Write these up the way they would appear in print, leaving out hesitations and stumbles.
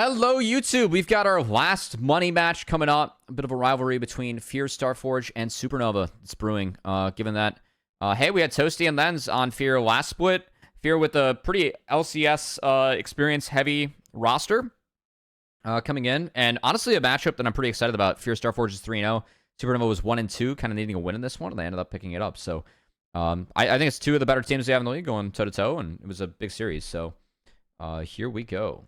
Hello, YouTube. We've got our last money match coming up. A bit of a rivalry between Fear Starforge and Supernova. It's brewing. Given that, hey, we had Toasty and Lens on Fear last split. Fear with a pretty LCS experience-heavy roster coming in. And honestly, a matchup that I'm pretty excited about. Fear Starforge is 3-0. Supernova was 1-2, kind of needing a win in this one, and they ended up picking it up. So I think it's two of the better teams they have in the league going toe-to-toe, and it was a big series. So here we go.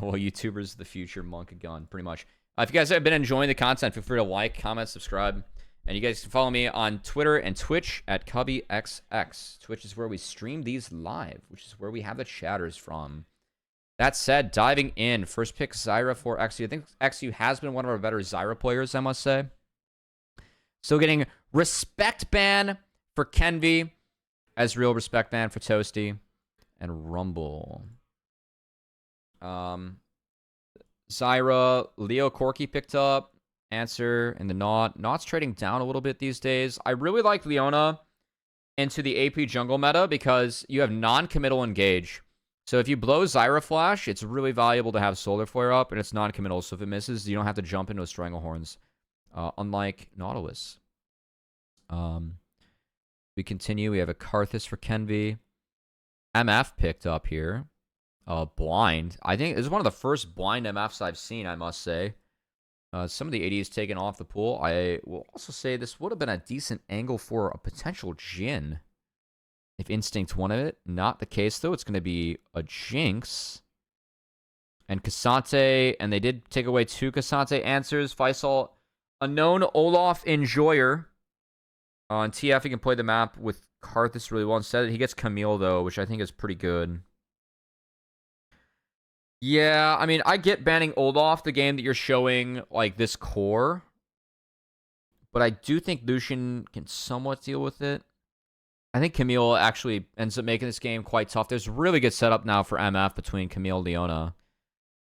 Well, YouTubers of the future, Monk and Gun, pretty much. If you guys have been enjoying the content, feel free to like, comment, subscribe. And you guys can follow me on Twitter and Twitch at CubbyXX. Twitch is where we stream these live, which is where we have the chatters from. That said, diving in, first pick Zyra for XU. I think XU has been one of our better Zyra players, I must say. So getting respect ban for Kenvi, as real respect ban for Toasty, and Rumble. Zyra, Leo Corky picked up. Answer in the Naut. Naut's trading down a little bit these days. I really like Leona into the AP jungle meta because you have non-committal engage. So if you blow Zyra Flash, it's really valuable to have Solar Flare up, and it's non-committal. So if it misses, you don't have to jump into a Stranglehorns, unlike Nautilus. We continue. We have a Karthus for Kenvi. MF picked up here. Blind. I think this is one of the first blind MFs I've seen, I must say. Some of the ADs taken off the pool. I will also say this would have been a decent angle for a potential Jhin if Instinct wanted it. Not the case, though. It's going to be a Jinx. And Cassante, and they did take away two Cassante answers. Faisal, a known Olaf enjoyer. On TF, he can play the map with Karthus really well. Instead, he gets Camille, though, which I think is pretty good. Yeah, I mean, I get banning Olaf, the game that you're showing, like, this core. But I do think Lucian can somewhat deal with it. I think Camille actually ends up making this game quite tough. There's really good setup now for MF between Camille and Leona.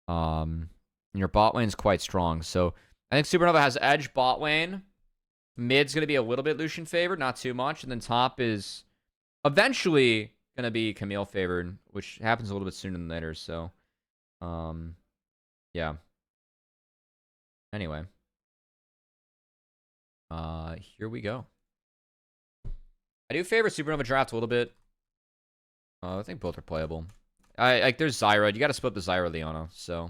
And your bot lane's quite strong. So I think Supernova has edge bot lane. Mid's going to be a little bit Lucian favored, not too much. And then top is eventually going to be Camille favored, which happens a little bit sooner than later, so... yeah. Anyway. Here we go. I do favor Supernova draft a little bit. I think both are playable. Like, there's Zyra. You gotta split the Zyra Leona, so.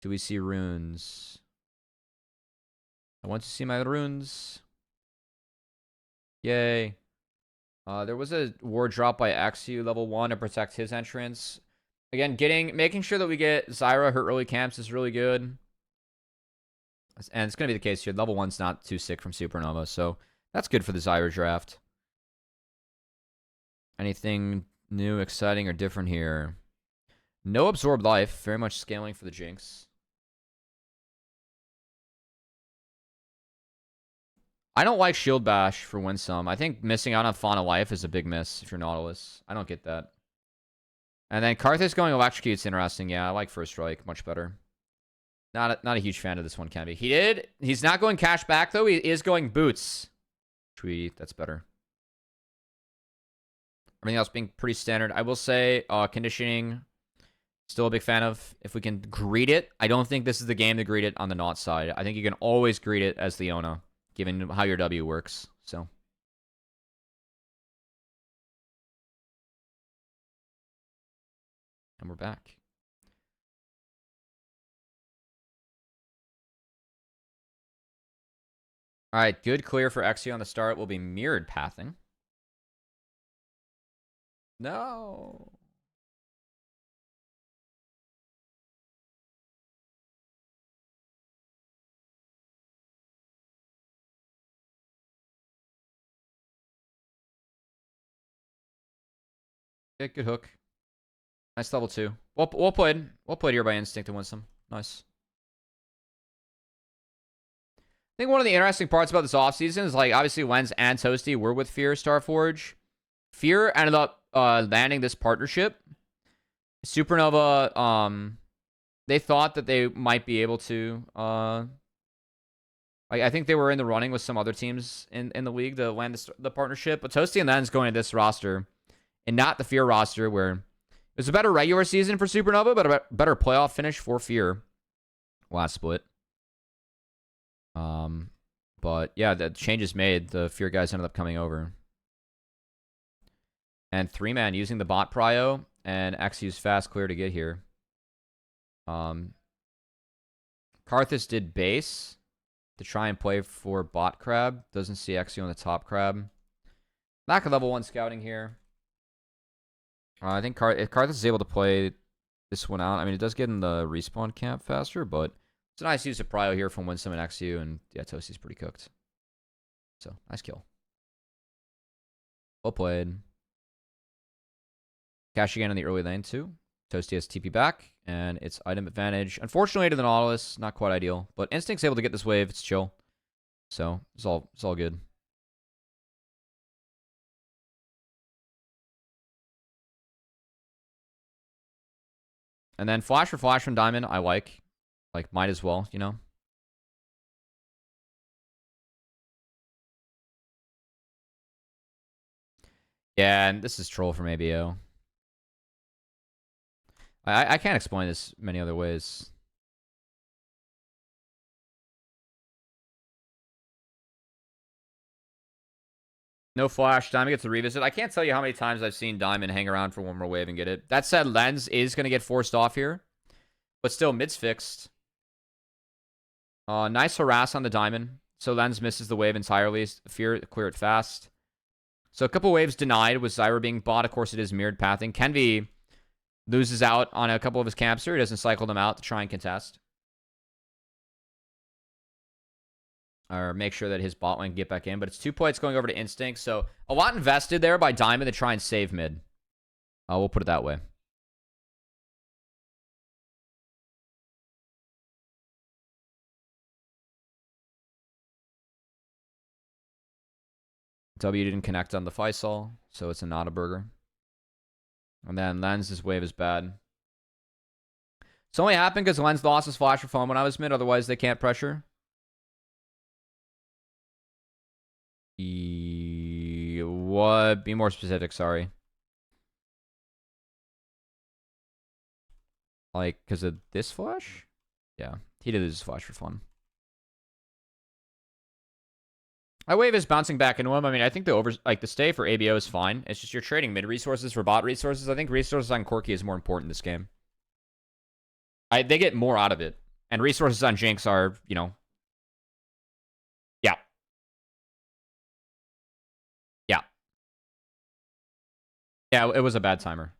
Do we see runes? I want to see my runes. Yay. There was a ward drop by XU level 1 to protect his entrance. Again, making sure that we get Zyra her early camps is really good. And it's going to be the case here. Level 1's not too sick from Supernova, so that's good for the Zyra draft. Anything new, exciting, or different here? No absorbed life. Very much scaling for the Jinx. I don't like Shield Bash for Winsome. I think missing out on Fauna Life is a big miss if you're Nautilus. I don't get that. And then Karthus going Electrocute's interesting. Yeah, I like First Strike much better. Not a huge fan of this one, Cubby. He's not going Cash back, though. He is going Boots. Sweet, that's better. Everything else being pretty standard. I will say, conditioning, still a big fan of. If we can greet it. I don't think this is the game to greet it on the Naut side. I think you can always greet it as Leona, given how your W works. So. And we're back. All right, good clear for XU on the start. Will be mirrored pathing. No. Okay, good hook. Nice level 2. Well played. Well played here by Instinct and Winsome. Nice. I think one of the interesting parts about this offseason is, like, obviously Lens and Toasty were with Fear Starforge. Fear ended up landing this partnership. Supernova, they thought that they might be able to... I think they were in the running with some other teams in the league to land the partnership. But Toasty and Lens going to this roster, and not the Fear roster where... It's a better regular season for Supernova, but a better playoff finish for Fear. Last split. But yeah, the changes made. The Fear guys ended up coming over. And 3-man using the bot prio, and X used fast clear to get here. Karthus did base to try and play for bot crab. Doesn't see Xu on the top crab. Lack of level 1 scouting here. I think if Karthus is able to play this one out, I mean, it does get in the respawn camp faster, but it's a nice use of prio here from Winsome and Xu, and yeah, Toasty's pretty cooked. So, nice kill. Well played. Cash again in the early lane, too. Toasty has TP back, and it's item advantage. Unfortunately to the Nautilus, not quite ideal, but Instinct's able to get this wave. It's chill. So, it's all good. And then flash for flash from Diamond, I like. Like, might as well, you know? Yeah, and this is troll from ABO. I can't explain this many other ways. No flash. Diamond gets a revisit. I can't tell you how many times I've seen Diamond hang around for one more wave and get it. That said, Lens is going to get forced off here. But still, mid's fixed. Nice harass on the Diamond. So Lens misses the wave entirely. Fear clear it fast. So a couple waves denied with Zyra being bought. Of course, it is mirrored pathing. Kenvi loses out on a couple of his camps here. He doesn't cycle them out to try and contest. Or make sure that his bot lane can get back in. But it's 2 plates going over to Instinct. So a lot invested there by Diamond to try and save mid. We'll put it that way. W didn't connect on the Faisal, so it's a not a burger. And then Lens's wave is bad. It's only happened because Lens lost his flash for foam when I was mid. Otherwise, they can't pressure. What? Be more specific, sorry. Like, because of this flash? Yeah, he did his flash for fun. My wave is bouncing back into him. I mean, I think the stay for ABO is fine. It's just you're trading mid resources for bot resources. I think resources on Corki is more important in this game. They get more out of it. And resources on Jinx are, you know... Yeah. Yeah. Yeah, it was a bad timer.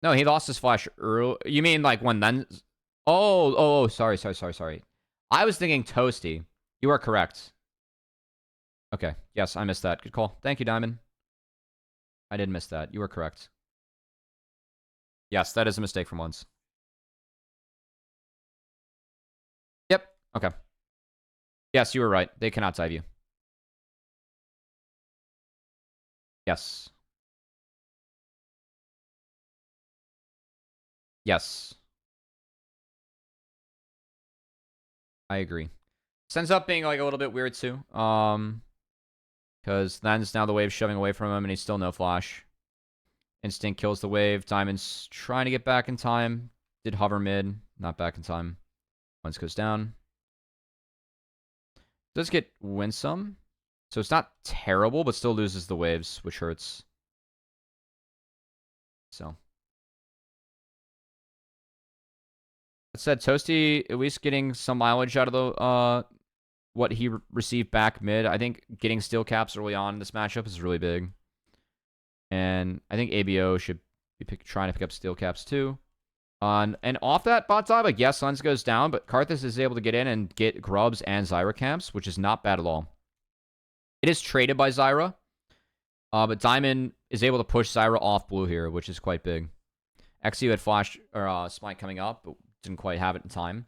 No, he lost his flash early. You mean like when then... Oh, sorry. I was thinking Toasty. You are correct. Okay. Yes, I missed that. Good call. Thank you, Diamond. I did miss that. You are correct. Yes, that is a mistake from once. Yep. Okay. Yes, you were right. They cannot dive you. Yes. Yes. I agree. This ends up being like a little bit weird too. Because then's now the wave shoving away from him and he's still no flash. Instinct kills the wave. Diamond's trying to get back in time. Did hover mid. Not back in time. Once goes down. Does get Winsome. So it's not terrible, but still loses the waves, which hurts. So. That said, Toasty at least getting some mileage out of the what he received back mid. I think getting steel caps early on in this matchup is really big. And I think ABO should be trying to pick up steel caps too. And off that bot dive, like, yes, Lens goes down, but Karthus is able to get in and get Grubs and Zyra camps, which is not bad at all. It is traded by Zyra, but Diamond is able to push Zyra off blue here, which is quite big. Xu had flash or Smite coming up, but didn't quite have it in time.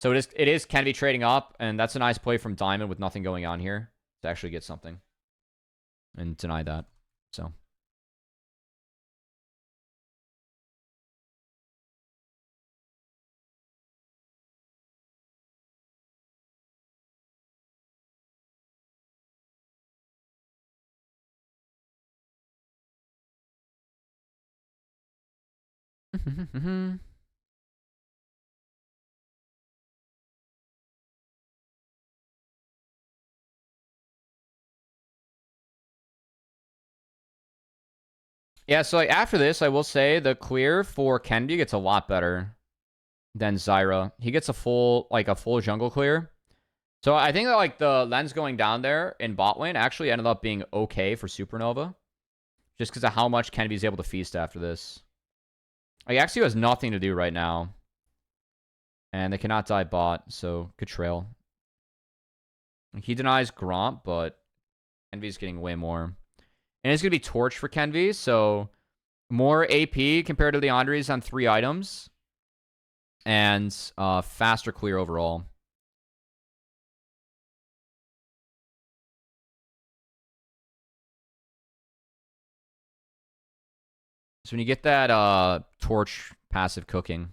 So it is can be trading up, and that's a nice play from Diamond with nothing going on here to actually get something and deny that. So. Yeah, so like after this, I will say the clear for Kendi gets a lot better than Zyra. He gets a full jungle clear. So I think that like the lens going down there in bot lane actually ended up being okay for Supernova. Just because of how much Kennedy's able to feast after this. Like Axio has nothing to do right now. And they cannot die bot, so good trail. He denies Gromp, but Kenvy's getting way more. And it's going to be Torch for Kenvy, so more AP compared to the Andres on 3 items. And faster clear overall. So when you get that Torch passive cooking,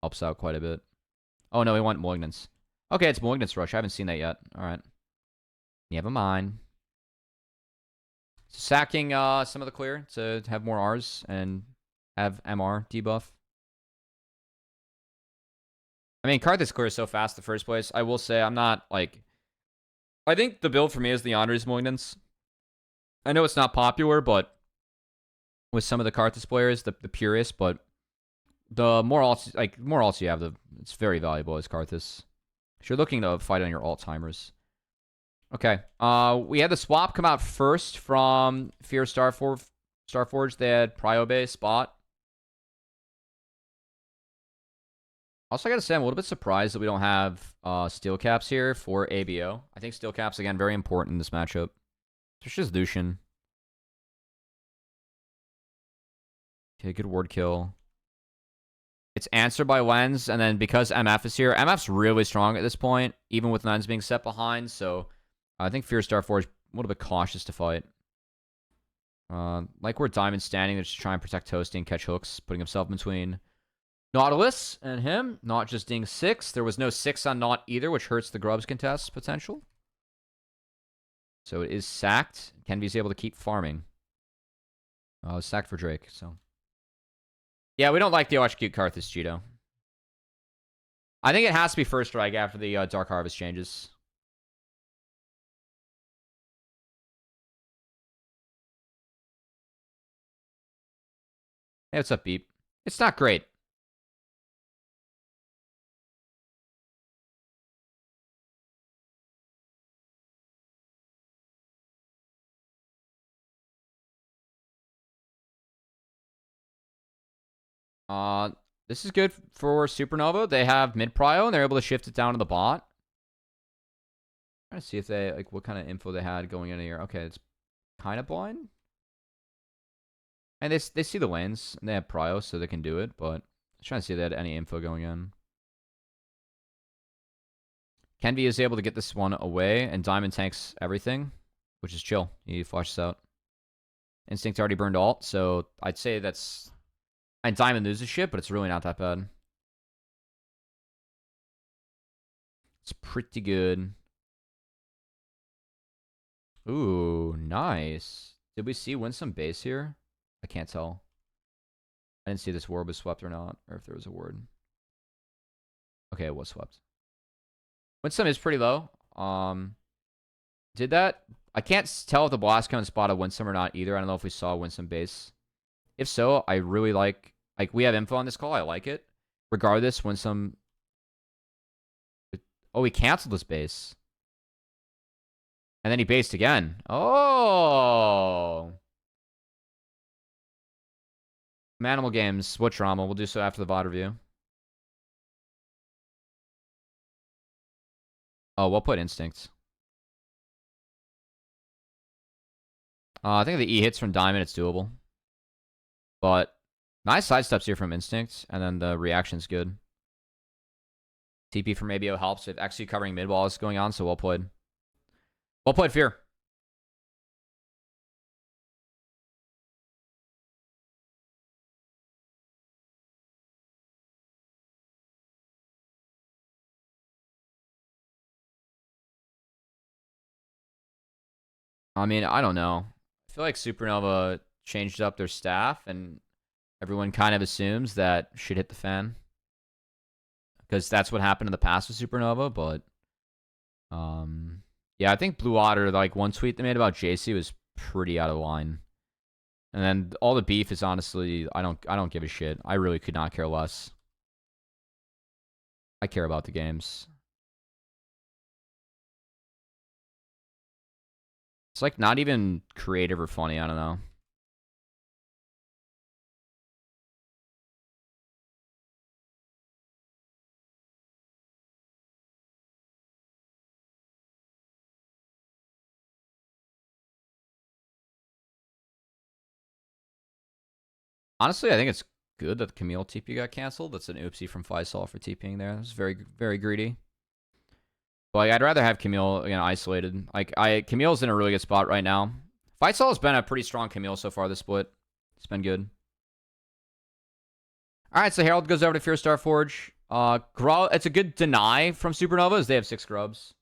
helps out quite a bit. Oh no, we want Malignance. Okay, it's Malignance Rush. I haven't seen that yet. Alright. Never mind. Sacking some of the clear to have more Rs and have MR debuff. I mean, Karthus clears so fast in the first place. I will say I'm not, like... I think the build for me is the Andres Malignance. I know it's not popular, but... With some of the Karthus players, the purists, but... The more alts you have, it's very valuable as Karthus. If you're looking to fight on your alt timers. Okay. We had the swap come out first from Fear Starforge. They had Prio Bay spot. Also, I gotta say, I'm a little bit surprised that we don't have steel caps here for ABO. I think steel caps, again, very important in this matchup. It's just Lucian. Okay, good ward kill. It's answered by Lens, and then because MF is here, MF's really strong at this point, even with Lens being set behind, so I think Fear Starforge a little bit cautious to fight. Like where Diamond's standing, they're just trying to protect Toasty and catch hooks, putting himself between Nautilus and him. Not just ding 6. There was no 6 on Naut either, which hurts the Grubs contest potential. So it is sacked. Kenvy's able to keep farming. Sacked for Drake, so... Yeah, we don't like the OHQ Karthus Cheeto. I think it has to be first strike after the Dark Harvest changes. Hey, what's up, Beep? It's not great. This is good for Supernova. They have mid prio and they're able to shift it down to the bot. Trying to see if they like what kind of info they had going in here. Okay, it's kind of blind. And they see the lanes and they have prio, so they can do it. But I'm trying to see if they had any info going in. Kenvy is able to get this one away, and Diamond tanks everything, which is chill. He flashes out. Instinct already burned alt, so I'd say that's... And Diamond loses shit, but it's really not that bad. It's pretty good. Ooh, nice. Did we see win some base here? I can't tell. I didn't see this ward was swept or not, or if there was a ward. Okay, it was swept. Winsome is pretty low. Did that? I can't tell if the blast cone spotted Winsome or not either. I don't know if we saw Winsome base. If so, I really like we have info on this call. I like it. Regardless, Winsome... Oh, he canceled his base. And then he based again. Oh! Manimal Games. What drama? We'll do so after the VoD review. Oh, we'll put Instinct. I think the E hits from Diamond, it's doable. But nice sidesteps here from Instinct, and then the reaction's good. TP from ABO helps with actually covering mid while it's going on, so well played. Well played, Fear. I mean, I don't know. I feel like Supernova changed up their staff, and everyone kind of assumes that shit hit the fan. Because that's what happened in the past with Supernova, but yeah, I think Blue Otter, like one tweet they made about JC was pretty out of line. And then all the beef is honestly, I don't give a shit. I really could not care less. I care about the games. It's like not even creative or funny, I don't know. Honestly, I think it's good that the Camille TP got canceled. That's an oopsie from Faisal for TPing there. That's very, very greedy. But like, I'd rather have Camille, isolated. Like, Camille's in a really good spot right now. Faisal has been a pretty strong Camille so far this split. It's been good. Alright, so Herald goes over to Fear Star Forge. It's a good deny from Supernovas. They have 6 grubs.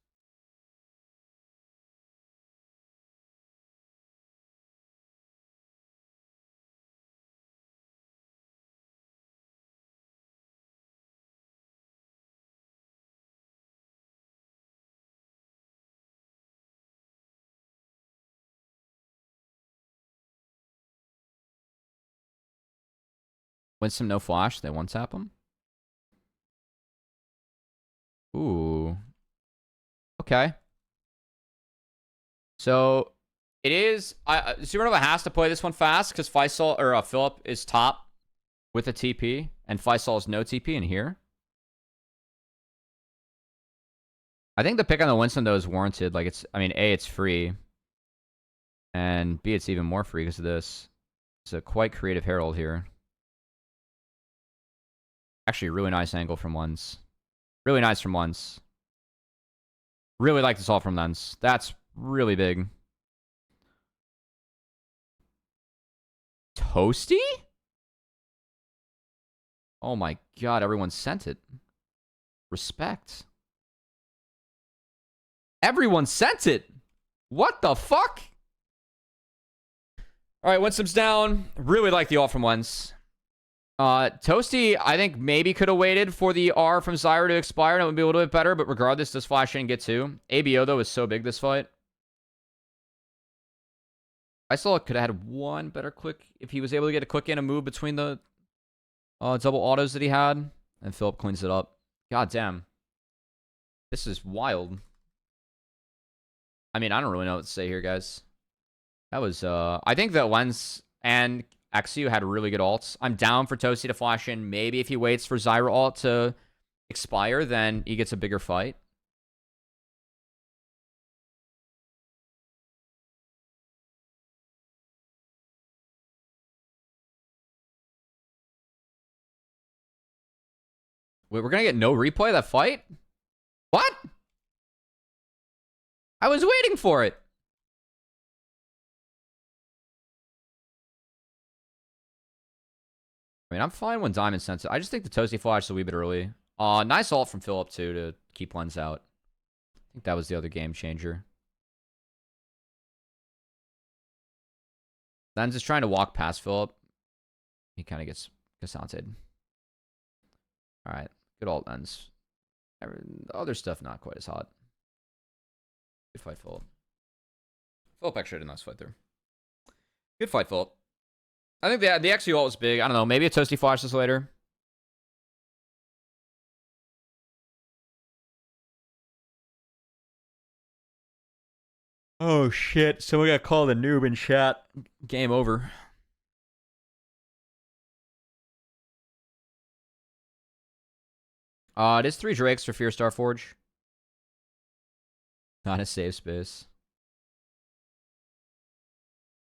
Winston no flash. They one tap him. Ooh. Okay. So it is. Supernova has to play this one fast because Faisal or Philip is top with a TP, and Faisal is no TP in here. I think the pick on the Winston though is warranted. Like A, it's free, and B, it's even more free because of this. It's a quite creative Herald here. Actually, really nice angle from Lens. Really nice from Lens. Really like this all from Lens. That's really big. Toasty? Oh my god, everyone sent it. Respect. Everyone sent it. What the fuck? Alright, Winston's down. Really like the ult from Lens. Toasty, I think maybe could have waited for the R from Zyra to expire and it would be a little bit better, but regardless, does flash in and get 2. ABO, though, is so big this fight. I still could have had one better click if he was able to get a click in and move between the double autos that he had. And Philip cleans it up. God damn. This is wild. I mean, I don't really know what to say here, guys. That was, I think that Lens and Axu had really good ults. I'm down for Toasty to flash in. Maybe if he waits for Zyra ult to expire, then he gets a bigger fight. Wait, we're gonna get no replay of that fight? What? I was waiting for it. I mean, I'm fine when Diamond sends it. I just think the Toasty flash is a wee bit early. Nice ult from Philip, too, to keep Lens out. I think that was the other game changer. Lens is trying to walk past Philip. He kind of gets Casanted. Alright, good ult, Lens. The other stuff, not quite as hot. Good fight, Philip. Philip actually had a nice fight there. Good fight, Philip. I think the XU ult was big. I don't know. Maybe a Toasty flashes later. Oh, shit. Someone got called a noob in chat. Game over. It is 3 Drakes for Fear Star Forge. Not a safe space.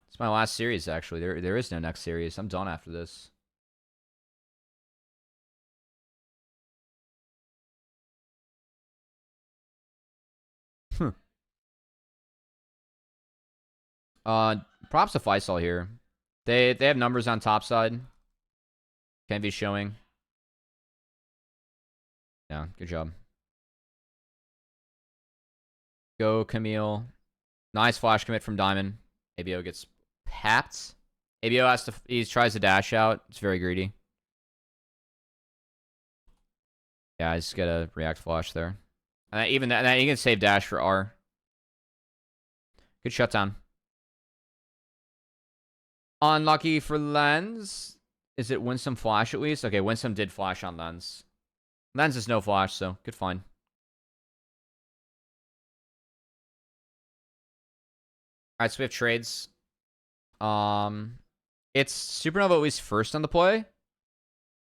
It's my last series, actually. There is no next series. I'm done after this. Props to Faisal here. They have numbers on top side. Can be showing. Yeah, good job. Go, Camille. Nice flash commit from Diamond. ABO gets papped. ABO has to... He tries to dash out. It's very greedy. Yeah, I just get a react flash there. And even that, you can save dash for R. Good shutdown. Unlucky for Lens. Is it Winsome flash at least? Okay, Winsome did flash on Lens. Lens is no flash, so good find. Alright, so we have trades. It's Supernova at least first on the play.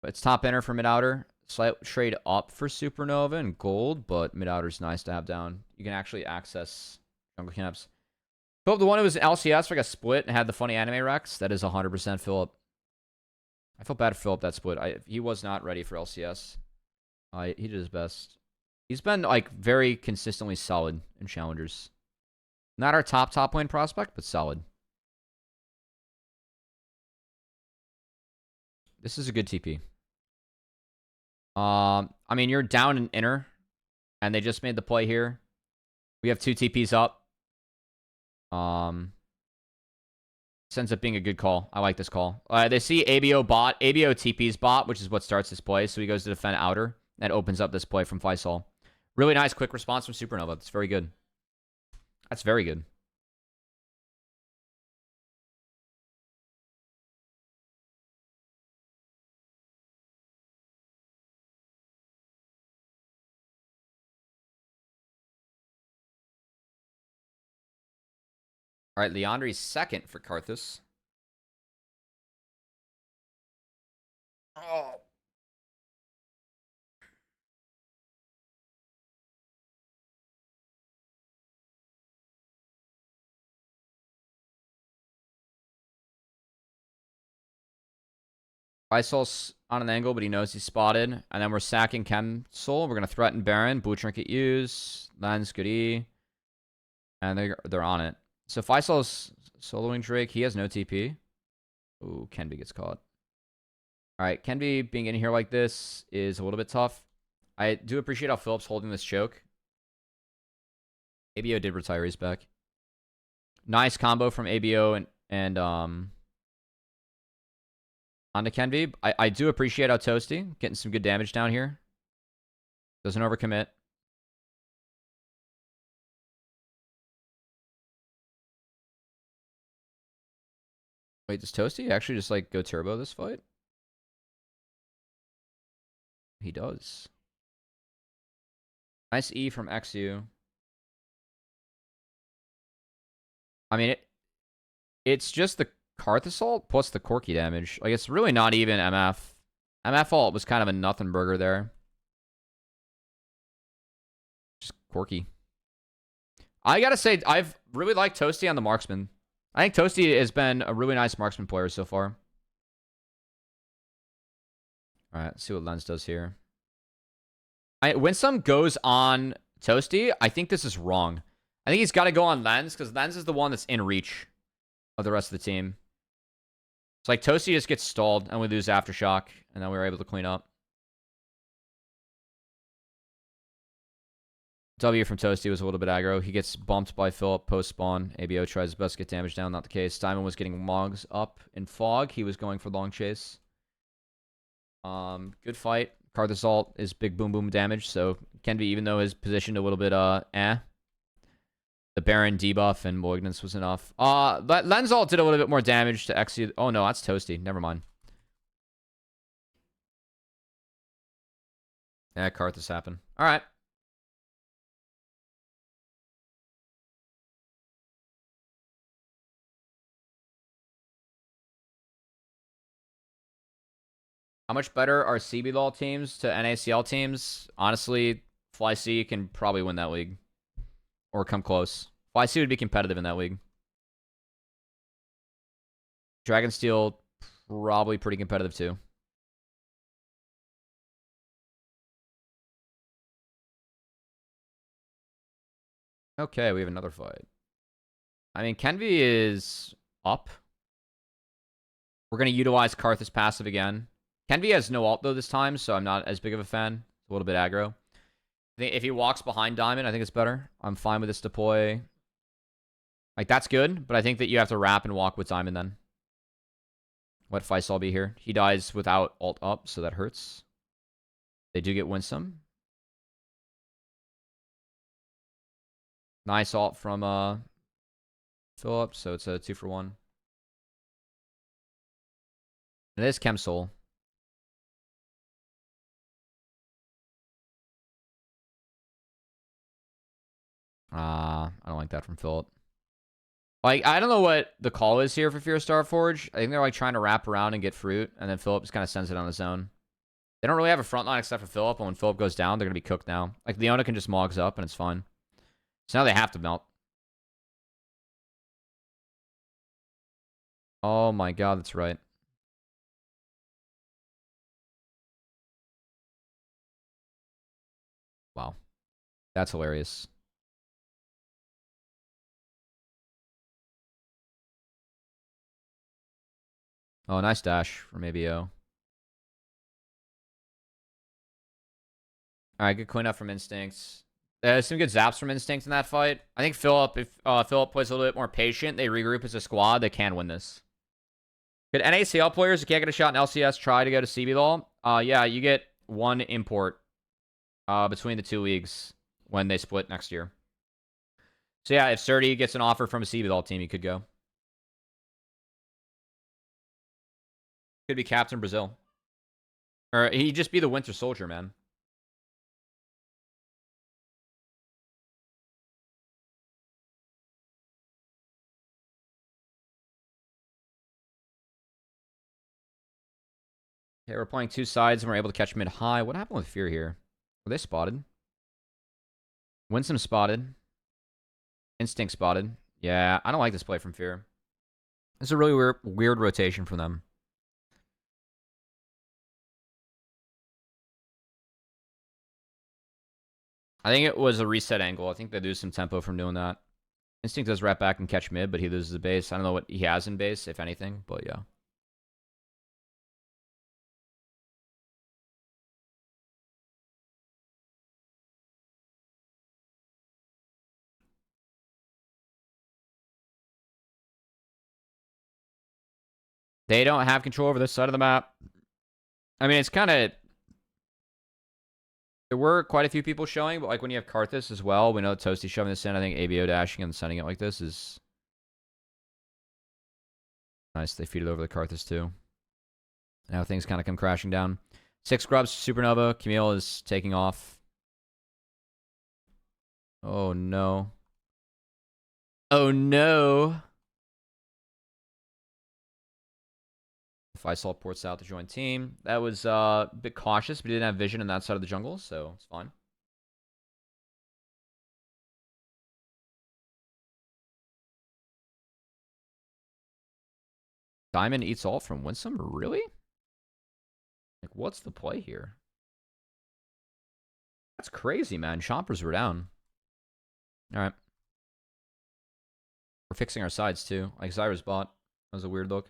But it's top enter for mid-outer. Slight trade up for Supernova and gold, but mid-outer's nice to have down. You can actually access jungle camps. Philip, the one who was LCS for like a split and had the funny anime Rex, that is 100% Philip. I felt bad for Philip that split. He was not ready for LCS. He did his best. He's been like very consistently solid in challengers. Not our top lane prospect, but solid. This is a good TP. I mean, you're down in inner, and they just made the play here. We have 2 TPs up. This ends up being a good call. I like this call. They see ABO bot. ABO TP's bot, which is what starts this play. So he goes to defend outer. That opens up this play from Faisal. Really nice quick response from Supernova. That's very good. That's very good. All right, Leandri's second for Karthus. Oh. Faisal's on an angle, but he knows he's spotted. And then we're sacking Chem Soul. We're going to threaten Baron. Blue Trinket use. Lens, good E. And they're on it. So Faisal's soloing Drake. He has no TP. Ooh, Kenby gets caught. Alright, Kenby being in here like this is a little bit tough. I do appreciate how Phillips holding this choke. ABO did retire his back. Nice combo from ABO and onto Kenby. I do appreciate how Toasty getting some good damage down here. Doesn't overcommit. Wait, does Toasty actually just like go turbo this fight? He does. Nice E from XU. I mean, it's just the Karth Assault plus the Corky damage. Like, it's really not even MF. MF ult was kind of a nothing burger there. Just Corky. I gotta say, I've really liked Toasty on the marksman. I think Toasty has been a really nice marksman player so far. Alright, let's see what Lens does here. When some goes on Toasty, I think this is wrong. I think he's got to go on Lens, because Lens is the one that's in reach of the rest of the team. It's like Toasty just gets stalled, and we lose Aftershock, and then we were able to clean up. W from Toasty was a little bit aggro. He gets bumped by Philip post-spawn. ABO tries his best to get damage down. Not the case. Diamond was getting logs up in fog. He was going for long chase. Good fight. Karth Assault is big boom boom damage, so Kenby, even though his positioned a little bit the Baron debuff and Malignance was enough. Lens ult did a little bit more damage to XU. Oh no, that's Toasty. Never mind. Yeah, Karthus happened. Alright. How much better are CBLOL teams to NACL teams? Honestly, FlyC can probably win that league. Or come close. FlyC would be competitive in that league. Dragonsteel, probably pretty competitive too. Okay, we have another fight. I mean, Kenby is up. We're going to utilize Karthus passive again. Kenby has no ult though this time, so I'm not as big of a fan. It's a little bit aggro. I think if he walks behind Diamond, I think it's better. I'm fine with this deploy. Like, that's good, but I think that you have to wrap and walk with Diamond then. what Faisal be here. He dies without ult up, so that hurts. They do get Winsome. Nice ult from Philip, so it's a 2-for-1. It is Chemsol. I don't like that from Philip. Like, I don't know what the call is here for Fear Starforge. I think they're like trying to wrap around and get fruit, and then Philip just kind of sends it on his own. They don't really have a front line except for Philip, and when Philip goes down, they're going to be cooked now. Like, Leona can just Mogs up, and it's fine. So now they have to melt. Oh my god, that's right. Wow. That's hilarious. Oh, nice dash from ABO. Alright, good cleanup from Instincts. There's some good zaps from Instinct in that fight. I think Philip, if Philip plays a little bit more patient, they regroup as a squad, they can win this. Could NACL players who can't get a shot in LCS try to go to CBLOL? Yeah, you get one import between the two leagues when they split next year. So yeah, if Surdy gets an offer from a CBLOL team, he could go. Could be Captain Brazil. Or he'd just be the Winter Soldier, man. Okay, we're playing two sides and we're able to catch mid-high. What happened with Fear here? Were they spotted? Winsome spotted. Instinct spotted. Yeah, I don't like this play from Fear. It's a really weird rotation from them. I think it was a reset angle. I think they lose some tempo from doing that. Instinct does wrap back and catch mid, but he loses the base. I don't know what he has in base, if anything, but yeah. They don't have control over this side of the map. I mean, it's kind of... There were quite a few people showing, but like when you have Karthus as well, we know Toasty shoving this in. I think ABO dashing and sending it like this is... Nice, they feed it over the Karthus too. Now things kind of come crashing down. 6 grubs, Supernova. Camille is taking off. Oh no. Oh no. Faisal ports out to join team. That was a bit cautious, but he didn't have vision on that side of the jungle, so it's fine. Diamond eats ult from Winsome? Really? Like, what's the play here? That's crazy, man. Chompers were down. Alright. We're fixing our sides, too. Like, Zyra's bot. That was a weird look.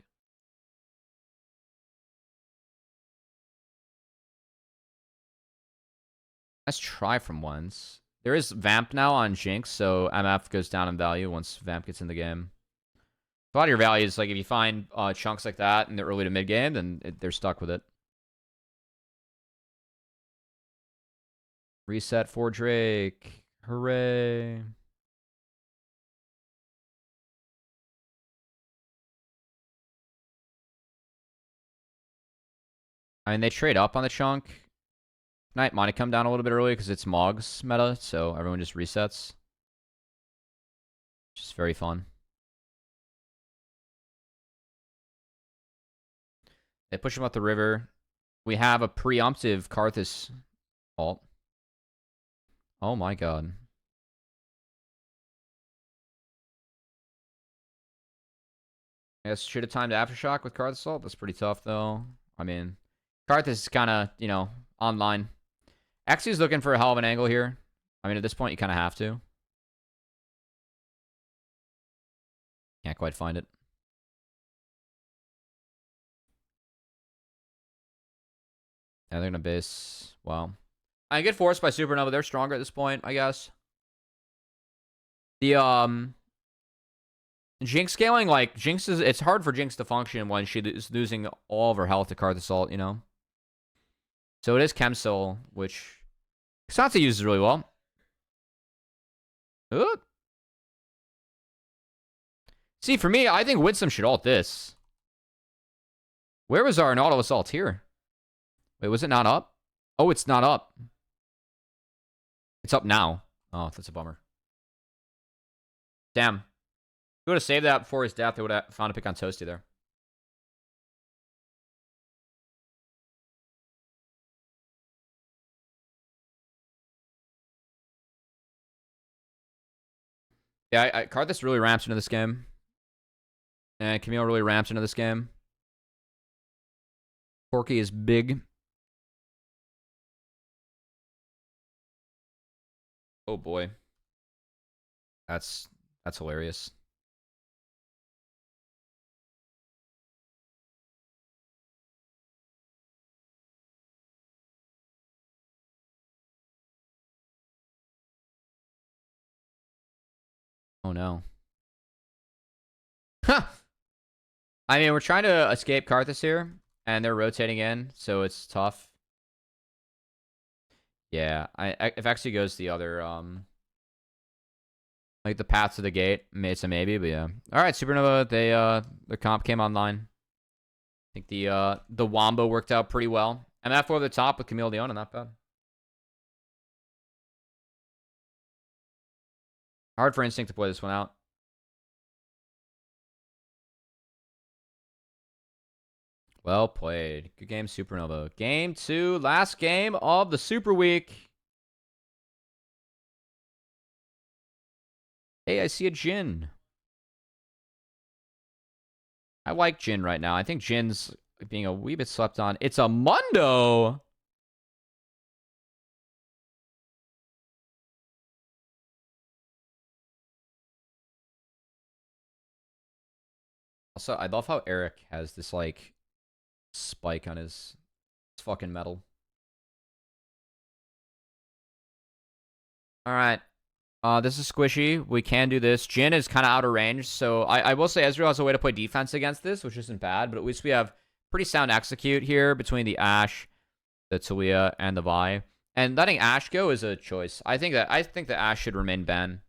Let's try from once. There is Vamp now on Jinx, so MF goes down in value once Vamp gets in the game. A lot of your values, like if you find chunks like that in the early to mid game, then they're stuck with it. Reset for Drake. Hooray. I mean, they trade up on the chunk. Knight might come down a little bit early because it's Mog's meta, so everyone just resets. Which is very fun. They push him up the river. We have a preemptive Karthus ult. Oh my god. I guess should have timed Aftershock with Karthus ult. That's pretty tough, though. I mean, Karthus is kind of, you know, online. Xy's looking for a hell of an angle here. I mean, at this point, you kind of have to. Can't quite find it. Yeah, they're gonna base. Wow. I get forced by Supernova. They're stronger at this point, I guess. The Jinx scaling, like, Jinx is... It's hard for Jinx to function when she is losing all of her health to Karth Assault, you know? So it is Chem Soul, which Sansa uses really well. Ooh. See, for me, I think Winsome should ult this. Where was our Nautilus ult here? Wait, was it not up? Oh, it's not up. It's up now. Oh, that's a bummer. Damn. If he would have saved that before his death, they would have found a pick on Toasty there. Yeah, Karthus really ramps into this game. And Camille really ramps into this game. Porky is big. Oh boy. That's hilarious. Oh no. Huh. I mean, we're trying to escape Karthus here, and they're rotating in, so it's tough. Yeah, if actually goes the other, like the path to the gate, it's a maybe, but yeah. All right, Supernova, the comp came online. I think the Wombo worked out pretty well. MF over the top with Camille Leona, not bad. Hard for Instinct to play this one out. Well played. Good game, Supernova. Game 2, last game of the Super Week. Hey, I see a Jhin. I like Jhin right now. I think Jin's being a wee bit slept on. It's a Mundo! Also, I love how Eric has this, like, spike on his fucking metal. Alright. This is squishy. We can do this. Jhin is kind of out of range, so I will say Ezreal has a way to play defense against this, which isn't bad, but at least we have pretty sound execute here between the Ashe, the Talia, and the Vi. And letting Ashe go is a choice. I think that Ashe should remain ban.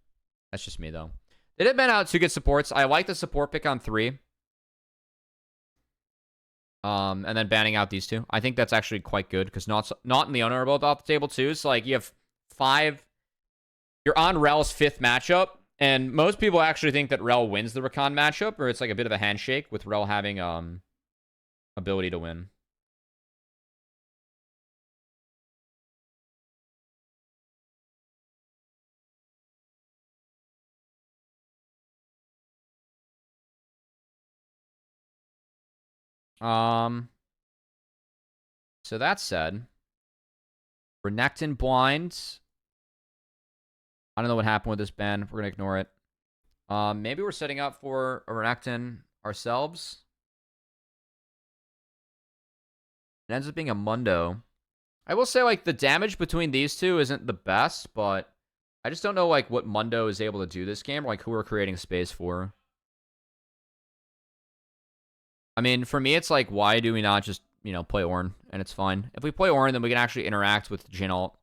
That's just me, though. They did ban out 2 good supports. I like the support pick on 3. And then banning out these 2. I think that's actually quite good, because not in the honorable off the table, too. So, like, you have 5... You're on Rel's 5th matchup, and most people actually think that Rel wins the Rakan matchup, or it's like a bit of a handshake with Rel having ability to win. So that said, Renekton blind. I don't know what happened with this ban. We're gonna ignore it. Maybe we're setting up for a Renekton ourselves. It ends up being a Mundo. I will say, like, the damage between these two isn't the best, but I just don't know, like, what Mundo is able to do this game, or, like, who we're creating space for. I mean, for me, it's like, why do we not just, you know, play Ornn, and it's fine. If we play Ornn, then we can actually interact with Jhin ult.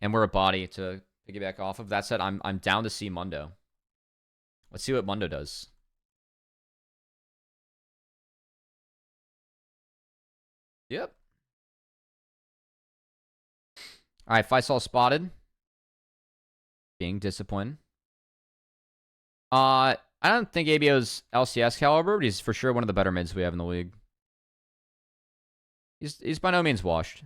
And we're a body to piggyback off of. That said, I'm down to see Mundo. Let's see what Mundo does. Yep. All right, Faisal spotted. Being disciplined. I don't think ABO's LCS caliber, but he's for sure one of the better mids we have in the league. He's by no means washed.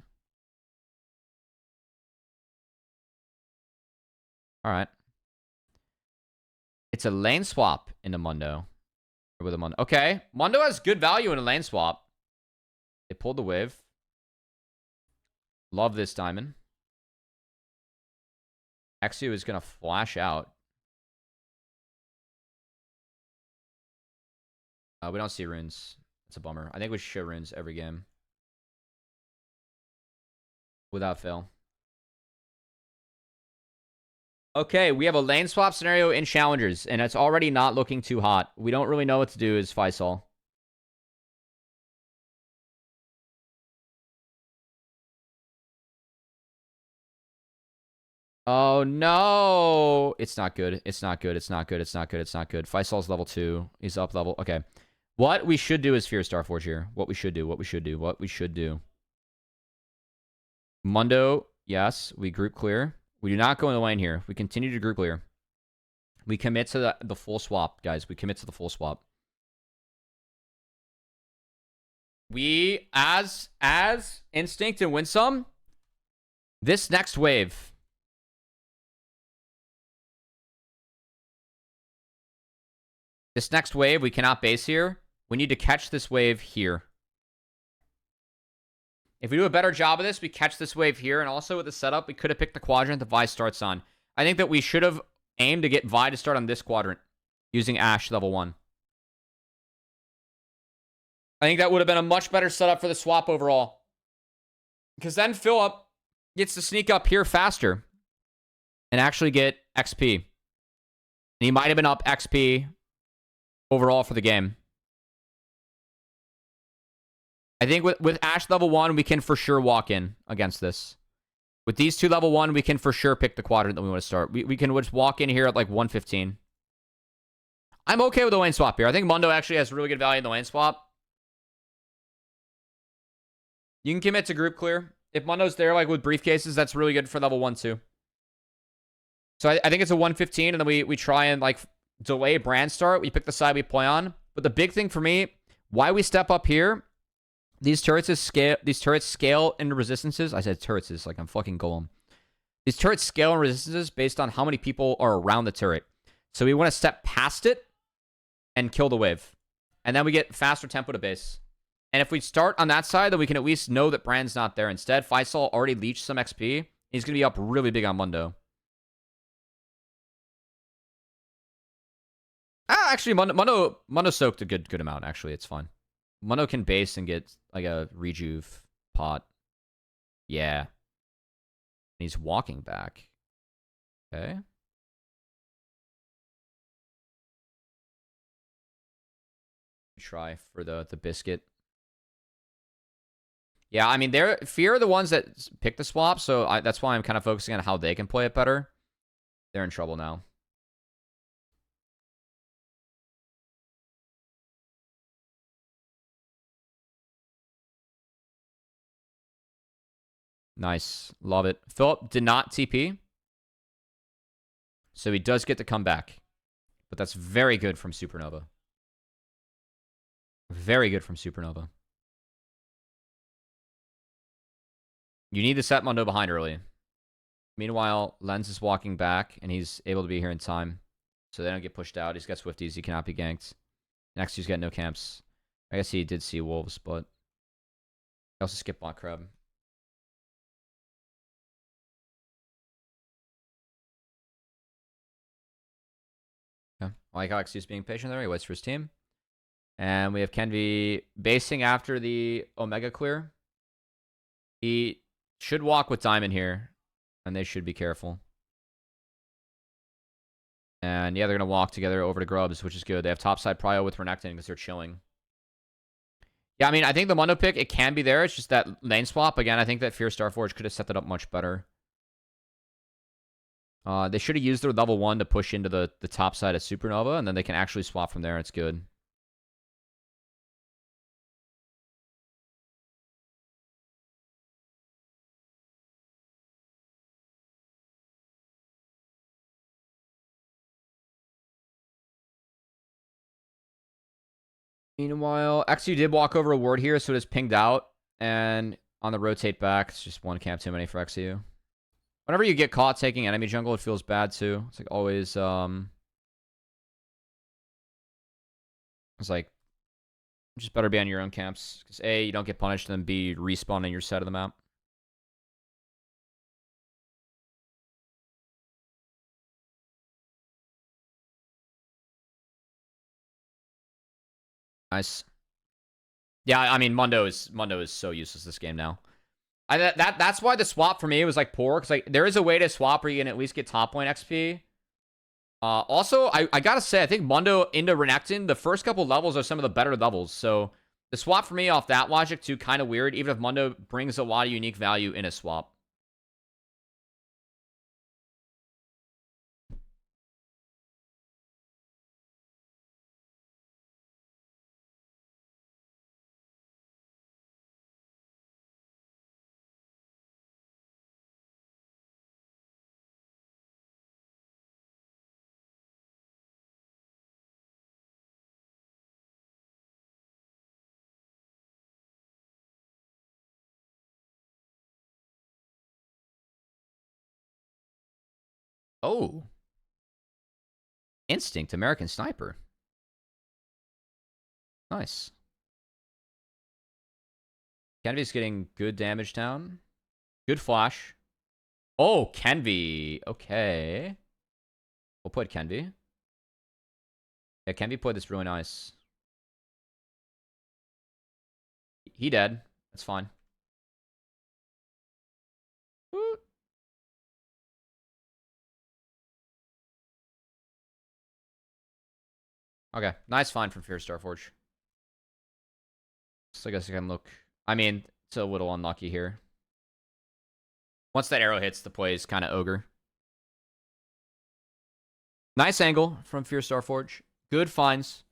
All right. It's a lane swap into Mundo. With a Mundo. Okay. Mundo has good value in a lane swap. They pulled the wave. Love this diamond. Exu is going to flash out. We don't see runes. It's a bummer. I think we should show runes every game. Without fail. Okay, we have a lane swap scenario in challengers, and it's already not looking too hot. We don't really know what to do as Faisal. Oh no! It's not good. It's not good. It's not good. It's not good. It's not good. Faisal's level 2. He's up level. Okay. What we should do is Fear Starforge here. What we should do. What we should do. What we should do. Mundo, yes. We group clear. We do not go in the lane here. We continue to group clear. We commit to the full swap, guys. We commit to the full swap. We, as Instinct and Winsome, this next wave... This next wave, we cannot base here. We need to catch this wave here. If we do a better job of this, we catch this wave here. And also with the setup, we could have picked the quadrant that Vi starts on. I think that we should have aimed to get Vi to start on this quadrant using Ashe level 1. I think that would have been a much better setup for the swap overall. Because then Philip gets to sneak up here faster and actually get XP. And he might have been up XP overall for the game. I think with Ashe level 1, we can for sure walk in against this. With these two level 1, we can for sure pick the quadrant that we want to start. We can just walk in here at like 115. I'm okay with the lane swap here. I think Mundo actually has really good value in the lane swap. You can commit to group clear. If Mundo's there like with briefcases, that's really good for level 1 too. So I think it's a 115, and then we try and like delay brand start. We pick the side we play on. But the big thing for me, why we step up here, these turrets scale into resistances. I said turrets is like I'm fucking Golem. These turrets scale in resistances based on how many people are around the turret. So we want to step past it and kill the wave. And then we get faster tempo to base. And if we start on that side, then we can at least know that Brand's not there. Instead, Faisal already leached some XP. He's going to be up really big on Mundo. Actually, Mundo soaked a good amount, actually. It's fine. Mundo can base and get like a rejuve pot. Yeah. And he's walking back. Okay. Try for the biscuit. Yeah, I mean, Fear are the ones that pick the swap, so that's why I'm kind of focusing on how they can play it better. They're in trouble now. Nice. Love it. Philip did not TP. So he does get to come back. But that's very good from Supernova. Very good from Supernova. You need to set Mundo behind early. Meanwhile, Lens is walking back, and he's able to be here in time. So they don't get pushed out. He's got Swifties. He cannot be ganked. Next, he's got no camps. I guess he did see Wolves, but... He also skipped Black Crab. Okay. I like how XU's being patient there. He waits for his team. And we have Kenvi basing after the Omega clear. He should walk with Diamond here. And they should be careful. And yeah, they're going to walk together over to Grubs, which is good. They have topside prio with Renekton because they're chilling. Yeah, I mean, I think the Mundo pick, it can be there. It's just that lane swap. Again, I think that Fear Starforge could have set that up much better. They should have used their level 1 to push into the top side of Supernova, and then they can actually swap from there. It's good. Meanwhile, XU did walk over a ward here, so it is pinged out. And on the rotate back, it's just one camp too many for XU. Whenever you get caught taking enemy jungle, it feels bad too. It's like always, it's like, just better be on your own camps. Because A, you don't get punished, and then B, respawn on your side of the map. Nice. Yeah, I mean, Mundo is so useless this game now. That's why the swap for me was like poor, because like there is a way to swap where you can at least get top point XP. Also, I gotta say, I think Mundo into Renekton, the first couple levels are some of the better levels. So the swap for me off that logic too, kind of weird, even if Mundo brings a lot of unique value in a swap. Oh, Instinct, American Sniper. Nice. Kenvy's getting good damage down. Good flash. Oh, Kenvy. Okay. We'll put Kenvy. Yeah, Kenvy played this really nice. He dead. That's fine. Woo. Okay. Nice find from Fierce Starforge. So I guess I can look. I mean, it's a little unlucky here. Once that arrow hits, the play is kind of ogre. Nice angle from Fierce Starforge. Good finds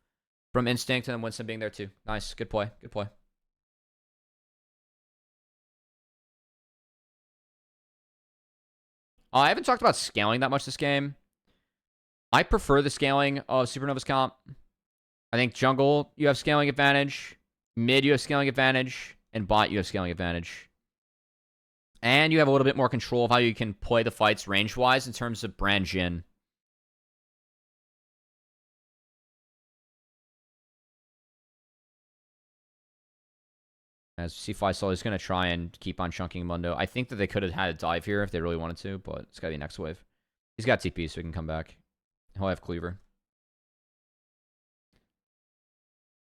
from Instinct, and then Winston being there too. Nice. Good play. Good play. I haven't talked about scaling that much this game. I prefer the scaling of Supernova's comp. I think jungle, you have scaling advantage. Mid, you have scaling advantage. And bot, you have scaling advantage. And you have a little bit more control of how you can play the fights range-wise in terms of Brand Jhin. As C5 Soul is going to try and keep on chunking Mundo. I think that they could have had a dive here if they really wanted to, but it's got to be next wave. He's got TP, so he can come back. He'll have Cleaver.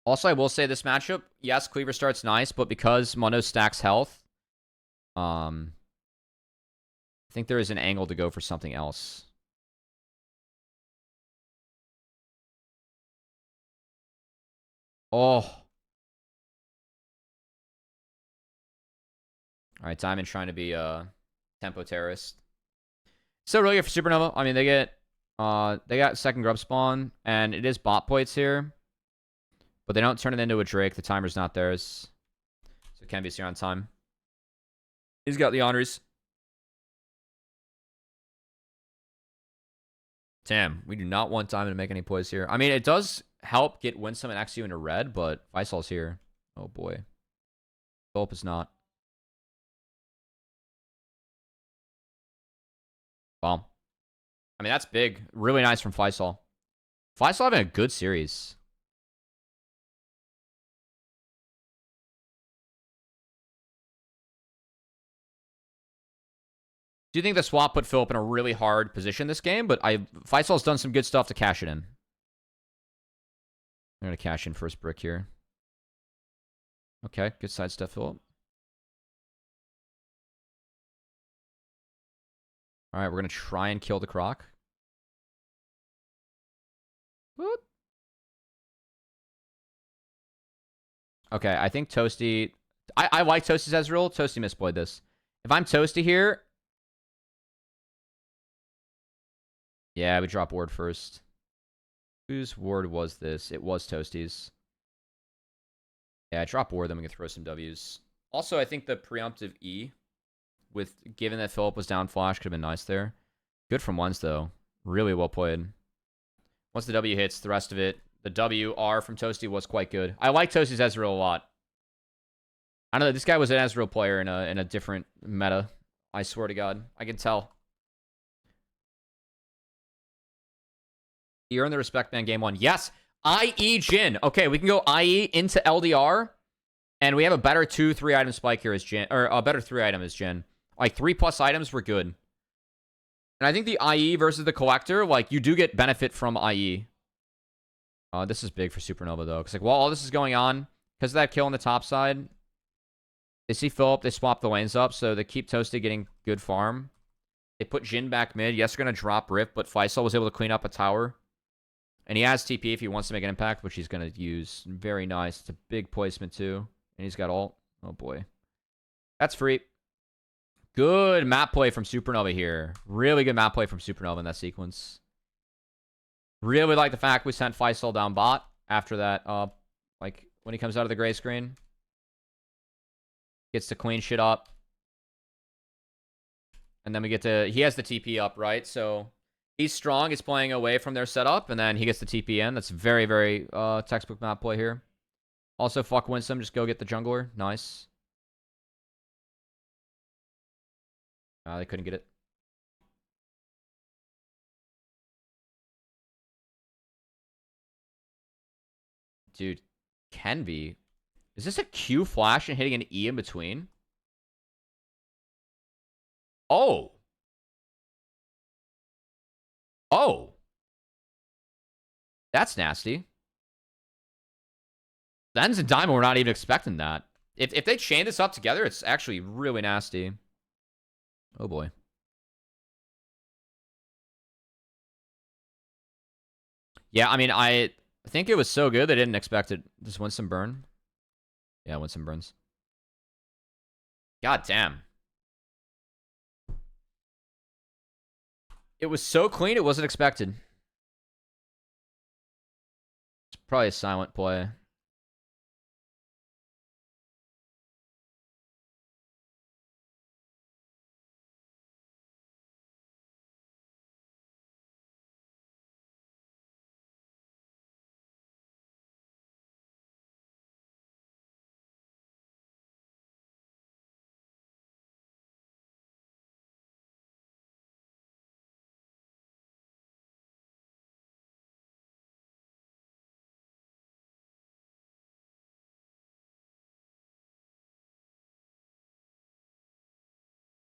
Also, I will say this matchup, yes, Cleaver starts nice, but because Mundo stacks health, I think there is an angle to go for something else. Oh. Alright, Diamond trying to be a tempo terrorist. Still really good for Supernova. I mean, they got second grub spawn, and it is bot plates here. But they don't turn it into a Drake. The timer's not theirs. So Kenvy's here on time. He's got the honors. Damn, we do not want Diamond to make any plays here. I mean, it does help get Winsome and XU into red, but Vaisal's here. Oh boy. Philip is not. Well, I mean, that's big. Really nice from Faisal. Faisal having a good series. Do you think the swap put Philip in a really hard position this game? But Faisal's done some good stuff to cash it in. I'm going to cash in first brick here. Okay, good sidestep, Philip. All right, we're going to try and kill the Croc. Whoop. Okay, I think Toasty... I like Toasty's Ezreal. Toasty misplayed this. If I'm Toasty here... Yeah, we drop ward first. Whose ward was this? It was Toasty's. Yeah, drop ward, then we can throw some Ws. Also, I think the preemptive E, with given that Philip was down flash, could have been nice there. Good from ones, though. Really well played. Once the W hits, the rest of it, the WR from Toasty was quite good. I like Toasty's Ezreal a lot. I don't know, this guy was an Ezreal player in a different meta. I swear to God. I can tell. You earned the respect man game one. Yes! IE Jhin. Okay, we can go IE into LDR. And we have a better 2-3 item spike here as Jhin. Or a better 3 item as Jhin. Like 3+ items were good. And I think the IE versus the Collector, like, you do get benefit from IE. This is big for Supernova, though. Because, like, while all this is going on, because of that kill on the top side, They see Philip. They swap the lanes up, so they keep Toasty getting good farm. They put Jin back mid. Yes, they're going to drop Rift, but Faisal was able to clean up a tower. And he has TP if he wants to make an impact, which he's going to use. Very nice. It's a big placement, too. And he's got ult. Oh, boy. That's free. Good map play from Supernova here. Really good map play from Supernova in that sequence. Really like the fact we sent Faisal down bot after that, like, when he comes out of the gray screen. Gets to clean shit up. And then we get to... He has the TP up, right? So he's strong. He's playing away from their setup. And then he gets the TP in. That's very, very textbook map play here. Also, fuck Winsome. Just go get the jungler. Nice. They couldn't get it. Dude, Kenby. Is this a Q flash and hitting an E in between? Oh. Oh. That's nasty. Lens and Diamond were not even expecting that. If they chain this up together, it's actually really nasty. Oh boy. Yeah, I mean, I think it was so good they didn't expect it. Just Winston burn. Yeah, Winston burns. God damn. It was so clean, it wasn't expected. It's probably a silent play.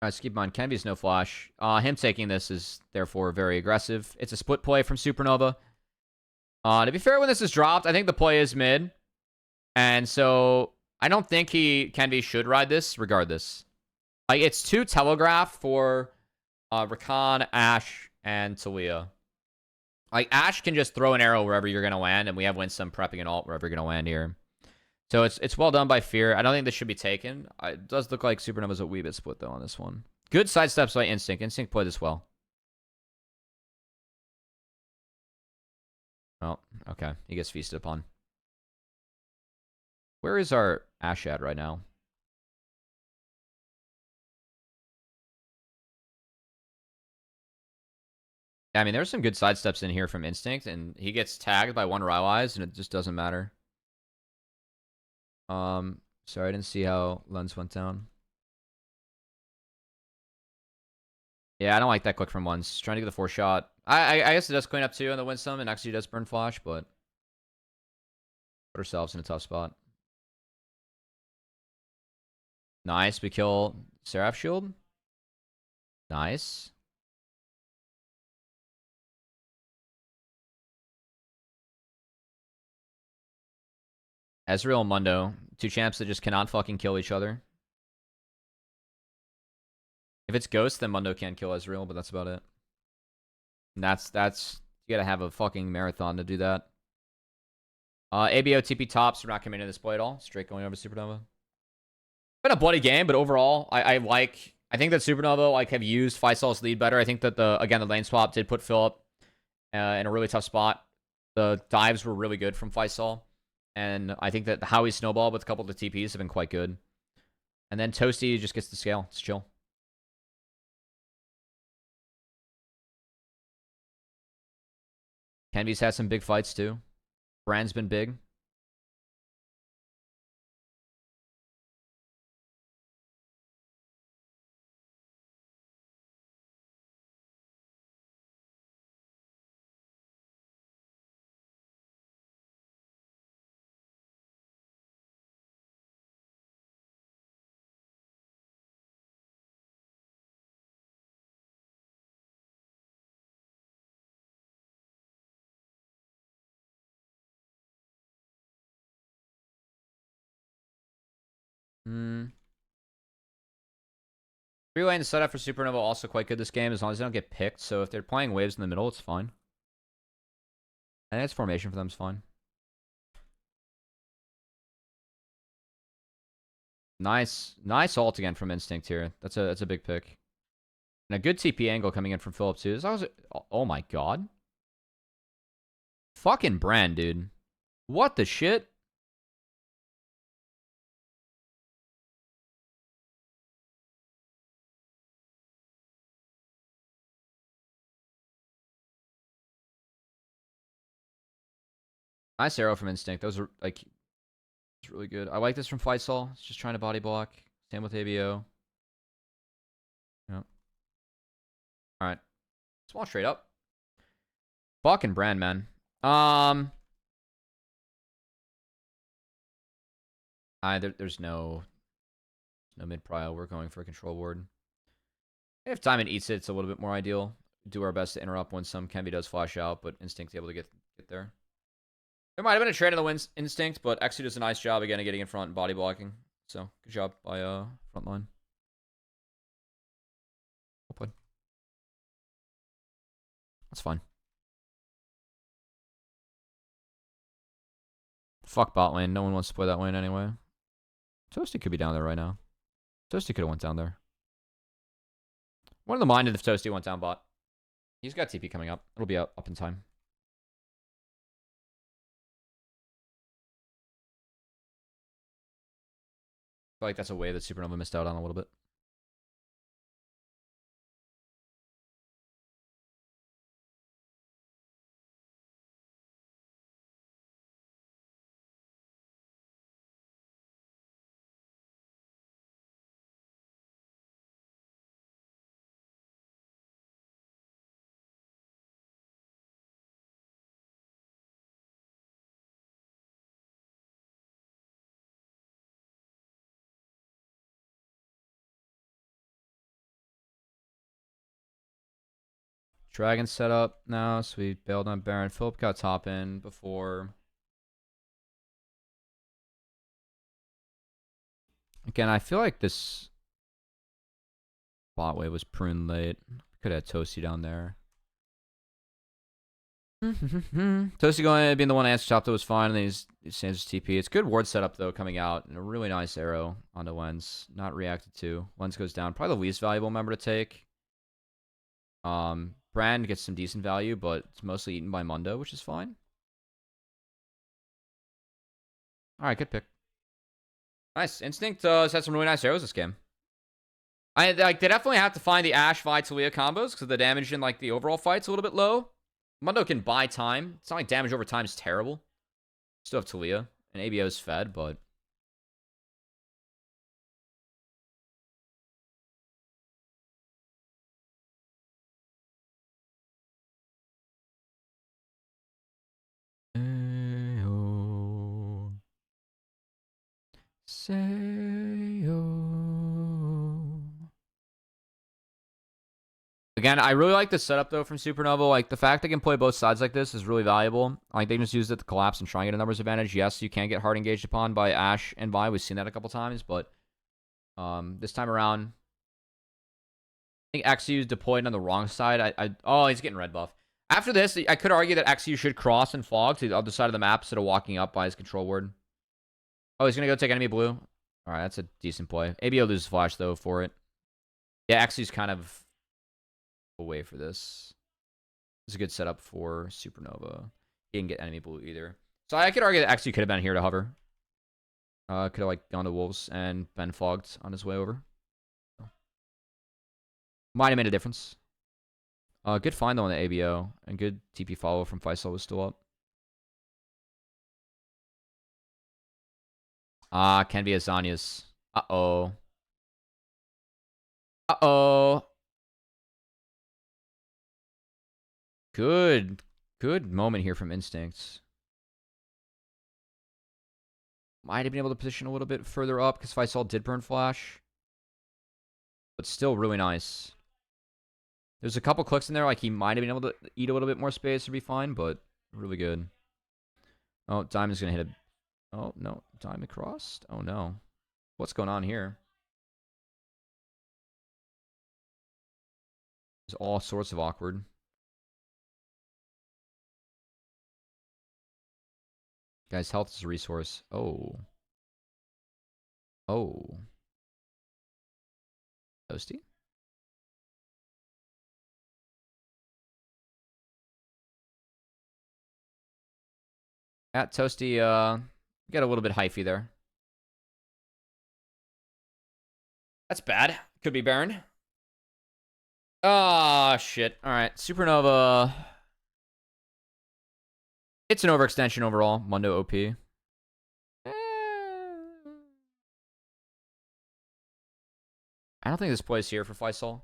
Alright, so keep in mind, Kenvy's no flash. Him taking this is therefore very aggressive. It's a split play from Supernova. To be fair, when this is dropped, I think the play is mid. And so I don't think Kenvy should ride this regardless. Like, it's too telegraphed for Rakan, Ashe, and Talia. Like, Ashe can just throw an arrow wherever you're going to land, and we have Winston prepping an ult wherever you're going to land here. So it's well done by Fear. I don't think this should be taken. It does look like Supernova's a wee bit split, though, on this one. Good sidesteps by Instinct. Instinct played this well. Oh, okay. He gets feasted upon. Where is our Ashe at right now? I mean, there's some good sidesteps in here from Instinct, and he gets tagged by one Rylai's, and it just doesn't matter. Sorry, I didn't see how Lens went down. Yeah, I don't like that click from once. Trying to get the 4-shot. I guess it does clean up too on the Winsome, and actually does burn flash, but put ourselves in a tough spot. Nice, we kill Seraph Shield. Nice. Ezreal and Mundo. Two champs that just cannot fucking kill each other. If it's Ghost, then Mundo can kill Ezreal, but that's about it. And that's you gotta have a fucking marathon to do that. ABO TP tops. We're not committing to this play at all. Straight going over Supernova. Been a bloody game, but overall, I think that Supernova like have used Faisal's lead better. I think that the lane swap did put Philip in a really tough spot. The dives were really good from Faisal. And I think that how he snowballed with a couple of the TPs have been quite good. And then Toasty just gets to scale. It's chill. Kenvy's had some big fights too. Brand's been big. 3-lane setup for Supernova also quite good this game, as long as they don't get picked. So if they're playing waves in the middle, it's fine. I think its formation for them is fine. Nice ult again from Instinct here. That's a big pick. And a good TP angle coming in from Philip too. Oh my god. Fucking Brand, dude. What the shit? Nice arrow from Instinct. Those are like, it's really good. I like this from Faisal. It's just trying to body block. Same with ABO. Yep. Alright. Small straight up. Fucking Brand, man. There's no mid prio. We're going for a control ward. If Diamond eats it, it's a little bit more ideal. Do our best to interrupt when some Cubby does flash out, but Instinct's able to get there. There might have been a trade in the Instinct, but Exu does a nice job again of getting in front and body blocking. So good job by Frontline. Well played. That's fine. Fuck bot lane. No one wants to play that lane anyway. Toasty could be down there right now. Toasty could have went down there. Wouldn't have minded if Toasty went down bot. He's got TP coming up. It'll be up in time. I feel like that's a wave that Supernova missed out on a little bit. Dragon set up now, so we bailed on Baron. Philip got top in before. Again, I feel like this bot wave was pruned late. Could have had Toasty down there. Toasty going to being the one to answer top that was fine, and then he stands his TP. It's good ward setup though coming out, and a really nice arrow onto Lens. Not reacted to. Lens goes down. Probably the least valuable member to take. Brand gets some decent value, but it's mostly eaten by Mundo, which is fine. Alright, good pick. Nice. Instinct has had some really nice arrows this game. They definitely have to find the Ashe, Vi, Talia combos, because the damage in like the overall fight's a little bit low. Mundo can buy time. It's not like damage over time is terrible. Still have Talia, and ABO's fed, but... Again, I really like the setup though from Supernova. Like the fact they can play both sides like this is really valuable. Like they can just use it to collapse and try and get a numbers advantage. Yes, you can get hard engaged upon by Ashe and Vi. We've seen that a couple times, but this time around, I think XU is deployed on the wrong side. Oh, he's getting red buff. After this, I could argue that XU should cross and fog to the other side of the map instead of walking up by his control ward. Oh, he's gonna go take enemy blue. All right, that's a decent play. ABO loses flash though for it. Yeah, XU's kind of away for this. It's a good setup for Supernova. He didn't get enemy blue either. So I could argue that XU could have been here to hover. Could have like gone to Wolves and been fogged on his way over. Might have made a difference. Good find though on the ABO. And good TP follow from Faisal was still up. Can be Azania's. Uh-oh. Uh-oh. Good moment here from Instincts. Might have been able to position a little bit further up because Faisal did burn flash. But still really nice. There's a couple clicks in there, like he might have been able to eat a little bit more space or be fine, but really good. Oh, Diamond's gonna hit a... Oh, no. Diamond crossed? Oh, no. What's going on here? It's all sorts of awkward. Guys, health is a resource. Oh. Oh. Toasty? At Toasty, got a little bit hyphy there. That's bad. Could be Baron. Ah, shit. Alright, Supernova. It's an overextension overall. Mundo OP. I don't think this plays here for Faisal. I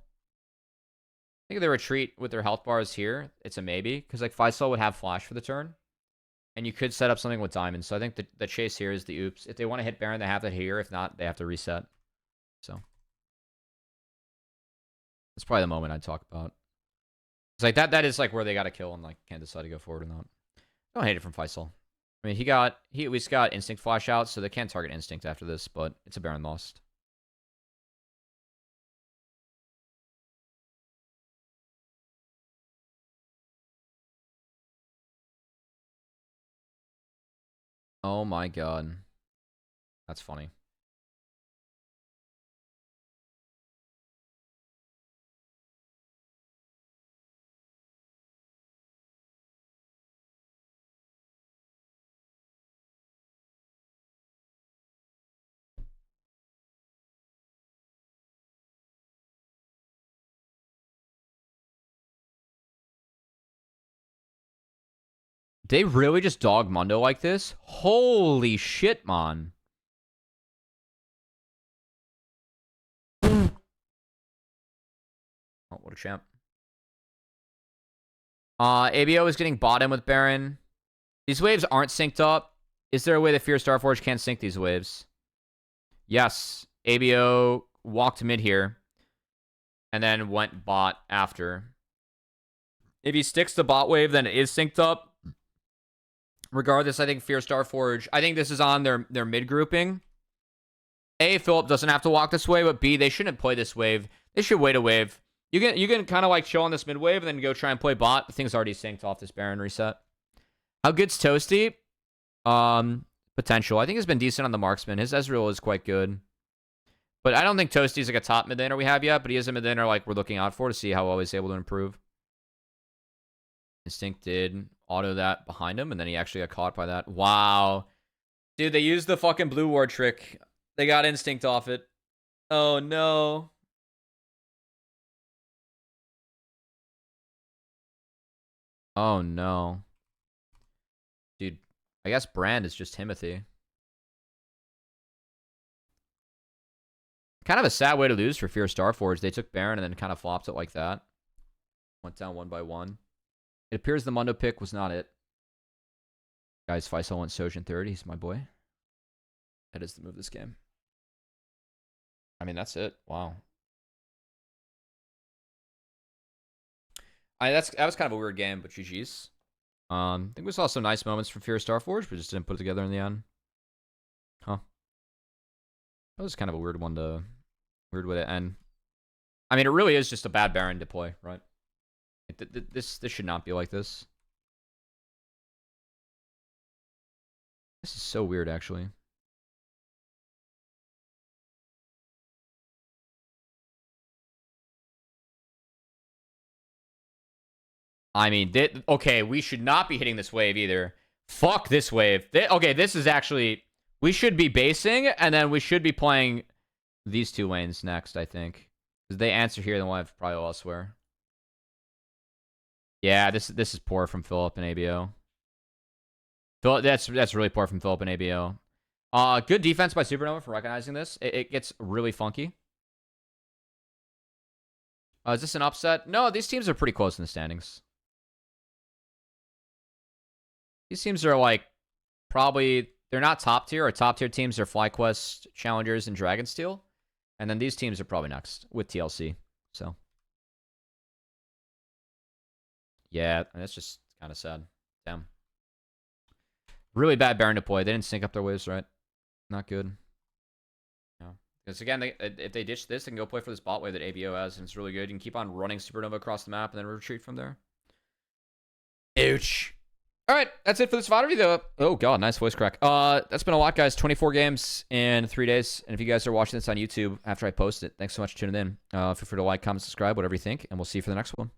think if they retreat with their health bars here, it's a maybe. Because like Faisal would have flash for the turn. And you could set up something with diamonds. So I think the chase here is the oops. If they want to hit Baron, they have that here. If not, they have to reset. So that's probably the moment I'd talk about. It's like that is like where they got to kill and like can't decide to go forward or not. Don't hate it from Faisal. I mean, he at least got instinct flash out, so they can't target instinct after this, but it's a Baron lost. Oh my god. That's funny. They really just dog Mundo like this? Holy shit, man. Oh, what a champ. ABO is getting bottom with Baron. These waves aren't synced up. Is there a way that Fear Starforge can't sync these waves? Yes. ABO walked mid here. And then went bot after. If he sticks to bot wave, then it is synced up. Regardless, I think Fear Starforge... I think this is on their mid grouping. A, Philip doesn't have to walk this way, but B, they shouldn't play this wave. They should wait a wave. You can kind of like chill on this mid wave and then go try and play bot. The thing's already synced off this Baron reset. How good's Toasty? Potential. I think he's been decent on the marksman. His Ezreal is quite good. But I don't think Toasty's like a top mid laner we have yet, but he is a mid laner like we're looking out for to see how well he's able to improve. Instinct did auto that behind him, and then he actually got caught by that. Wow. Dude, they used the fucking blue ward trick. They got instinct off it. Oh, no. Oh, no. Dude, I guess Brand is just Timothy. Kind of a sad way to lose for Fear Starforge. They took Baron and then kind of flopped it like that. Went down one by one. It appears the Mundo pick was not it. Guys, Faisal went Sojin 30. He's my boy. That is the move this game. I mean, that's it. Wow. That was kind of a weird game, but GG's. I think we saw some nice moments from Fear Starforge, but just didn't put it together in the end. Huh. That was kind of a weird way to end. I mean, it really is just a bad Baron deploy, right? This should not be like this. This is so weird, actually. I mean, okay, we should not be hitting this wave either. Fuck this wave. Okay, this is actually... We should be basing, and then we should be playing these two lanes next, I think. Because they answer here, then we'll have probably elsewhere. Yeah, this is poor from Philip and ABO. That's really poor from Philip and ABO. Good defense by Supernova for recognizing this. It gets really funky. Is this an upset? No, these teams are pretty close in the standings. These teams are like probably... They're not top tier. Our top tier teams are FlyQuest, Challengers, and Dragonsteel. And then these teams are probably next with TLC. So, yeah, that's just kind of sad. Damn. Really bad Baron deploy. They didn't sync up their waves right. Not good. Yeah. Because again, if they ditch this, they can go play for this bot wave that ABO has, and it's really good. You can keep on running Supernova across the map and then retreat from there. Ouch. All right, that's it for this VoD video. Oh god, nice voice crack. That's been a lot, guys. 24 games in 3 days. And if you guys are watching this on YouTube after I post it, thanks so much for tuning in. Feel free to like, comment, subscribe, whatever you think, and we'll see you for the next one.